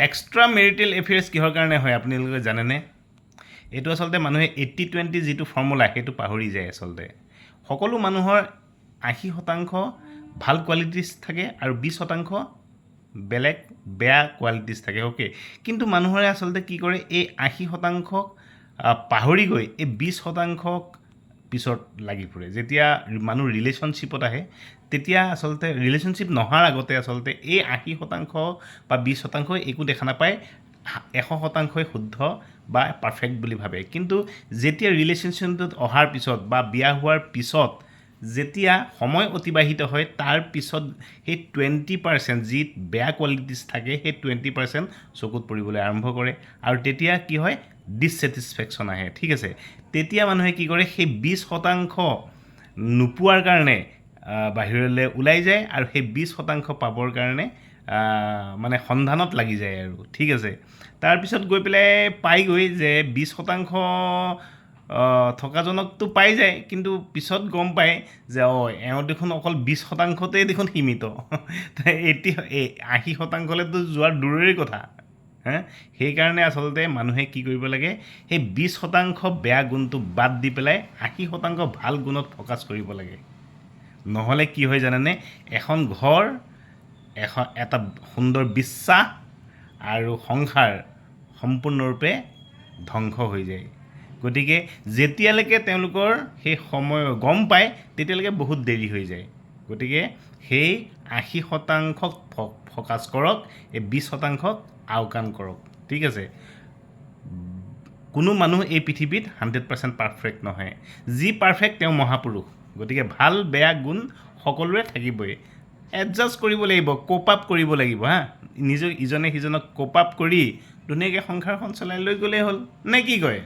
Extra marital affairs কিহৰ কাৰণে হয় আপোনালোকে জানেনে? এইটো আচলতে মানুহে 80-20 যিটো ফৰ্মুলা সেইটো পাহৰি যায় আচলতে। সকলো মানুহৰ 80% ভাল কোৱালিটিছ থাকে আৰু 20% বেলেগ বেয়া কোৱালিটিছ থাকে। অ'কে, কিন্তু মানুহৰে আচলতে কি কৰে, এই 80% পাহৰি গৈ এই 20% পিছত লাগি ফুৰে। যেতিয়া মানুহ ৰিলেশ্যনশ্বিপত আহে তেতিয়া আচলতে ৰিলেশ্যনশ্বিপ নহাৰ আগতে আচলতে এই 80% বা 20% একো দেখা নাপায়, 100% শুদ্ধ বা পাৰফেক্ট বুলি ভাবে। কিন্তু যেতিয়া ৰিলেশ্যনশ্বিপটোত অহাৰ পিছত বা বিয়া হোৱাৰ পিছত যেতিয়া সময় অতিবাহিত হয় তাৰ পিছত সেই 20% যি বেয়া কোৱালিটিছ থাকে সেই 20% চকুত পৰিবলৈ আৰম্ভ কৰে আৰু তেতিয়া কি হয়, ডিছছেটিছফেকশ্যন আহে। ঠিক আছে, তেতিয়া মানুহে কি কৰে, সেই 20% নোপোৱাৰ কাৰণে বাহিৰলৈ ওলাই যায় আৰু সেই 20% পাবৰ কাৰণে মানে সন্ধানত লাগি যায় আৰু। ঠিক আছে, তাৰপিছত গৈ পেলাই পাইগৈ যে 20% থকাজনকতো পাই যায়, কিন্তু পিছত গম পায় যে এওঁ দেখোন অকল 20%তেই দেখোন সীমিত, এতিয়া 80%লৈতো যোৱাৰ দূৰৰে কথা। সেইকাৰণে আচলতে মানুহে কি কৰিব লাগে, সেই 20% বেয়া গুণটো বাদ দি পেলাই 80% ভাল গুণত ফ'কাছ কৰিব লাগে। নহ'লে কি হয় জানেনে, এখন ঘৰ, এটা সুন্দৰ বিশ্বাস আৰু সংসাৰ সম্পূৰ্ণৰূপে ধ্বংস হৈ যায়। গতিকে যেতিয়ালৈকে তেওঁলোকৰ সেই সময় গম পায় তেতিয়ালৈকে বহুত দেৰি হৈ যায়। গতিকে সেই 80%ক ফ'কাছ কৰক, এই 20%ক আওকাণ কৰক। ঠিক আছে, কোনো মানুহ এই পৃথিৱীত 100% পাৰফেক্ট নহয়। যি পাৰফেক্ট তেওঁ মহাপুৰুষ। গতিকে ভাল বেয়া গুণ সকলোৰে থাকিবই, এডজাষ্ট কৰিব লাগিব, কোপ আপ কৰিব লাগিব। নিজক ইজনে সিজনক কোপ আপ কৰি ধুনীয়াকৈ সংসাৰখন চলাই লৈ গ'লেই হ'ল, নে কি কয়?